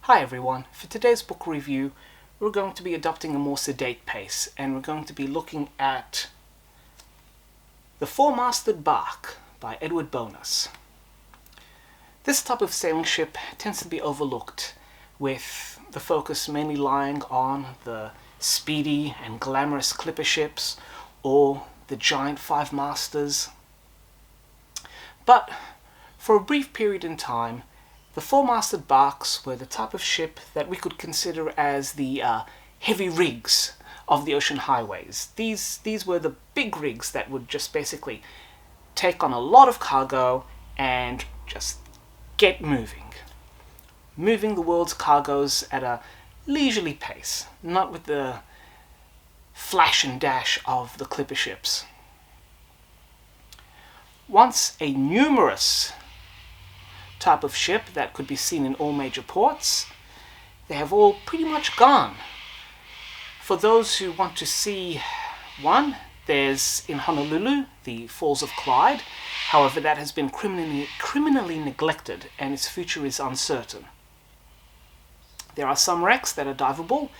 Hi everyone, for today's book review we're going to be adopting a more sedate pace and we're going to be looking at The Four-Masted Barque by Edward Bonus. This type of sailing ship tends to be overlooked, with the focus mainly lying on the speedy and glamorous clipper ships or the giant five-masters. But for a brief period in time, the four-masted barques were the type of ship that we could consider as the heavy rigs of the ocean highways. These were the big rigs that would just basically take on a lot of cargo and just get moving. Moving the world's cargoes at a leisurely pace, not with the flash and dash of the clipper ships. Once a numerous type of ship that could be seen in all major ports, they have all pretty much gone. For those who want to see one, there's in Honolulu the Falls of Clyde. However, that has been criminally neglected and its future is uncertain. There are some wrecks that are diveable,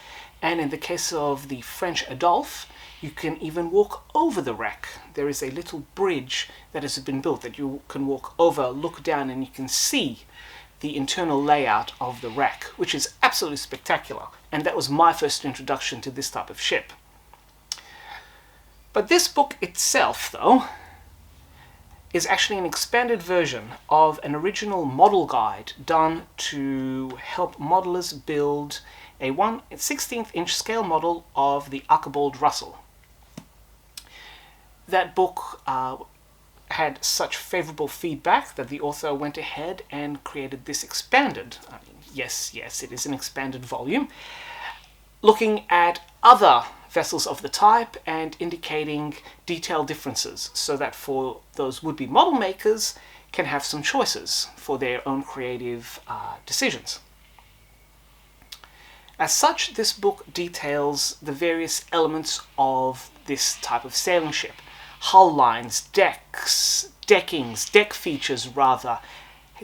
and in the case of the French Adolphe, you can even walk over the wreck. There is a little bridge that has been built that you can walk over, look down, and you can see the internal layout of the wreck, which is absolutely spectacular. And that was my first introduction to this type of ship. But this book itself, though, is actually an expanded version of an original model guide done to help modelers build a 1/16 inch scale model of the Archibald Russell. That book had such favorable feedback that the author went ahead and created this expanded, yes, it is an expanded volume, looking at other vessels of the type and indicating detailed differences so that for those would-be model makers can have some choices for their own creative decisions. As such, this book details the various elements of this type of sailing ship. Hull lines, decks, deckings, deck features rather,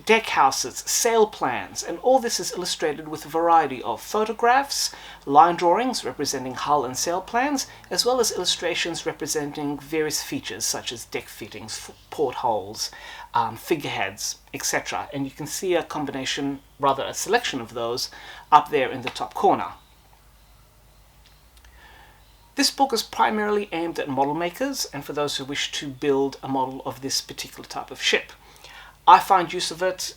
deck houses, sail plans, and all this is illustrated with a variety of photographs, line drawings representing hull and sail plans, as well as illustrations representing various features such as deck fittings, portholes, figureheads, etc. And you can see a combination, rather a selection of those up there in the top corner. This book is primarily aimed at model makers and for those who wish to build a model of this particular type of ship. I find use of it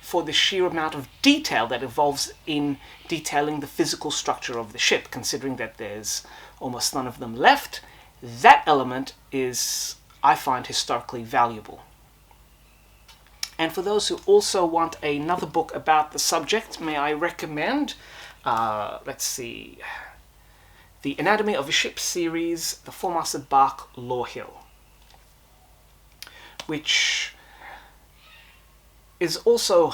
for the sheer amount of detail that involves in detailing the physical structure of the ship, considering that there's almost none of them left. That element is, I find, historically valuable. And for those who also want another book about the subject, may I recommend, The Anatomy of a Ship series, The Four-Masted Barque, Law Hill, which is also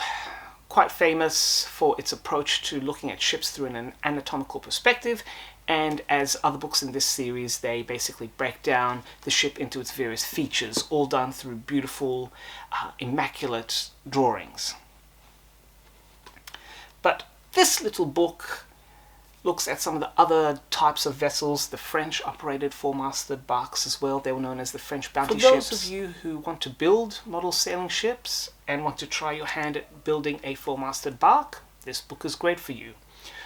quite famous for its approach to looking at ships through an anatomical perspective, and as other books in this series, they basically break down the ship into its various features, all done through beautiful, immaculate drawings. But this little book looks at some of the other types of vessels. The French operated four-masted barques as well. They were known as the French bounty ships. For those of you who want to build model sailing ships and want to try your hand at building a four-masted barque, this book is great for you.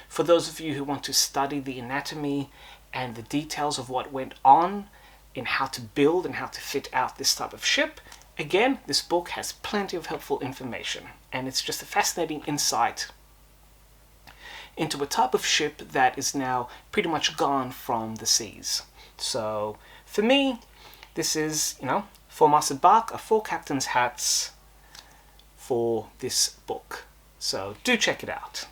For those of you who want to study the anatomy and the details of what went on in how to build and how to fit out this type of ship, again, this book has plenty of helpful information, and it's just a fascinating insight into a type of ship that is now pretty much gone from the seas. So for me, this is, Four-Masted Barque, a four captain's hats for this book. So do check it out.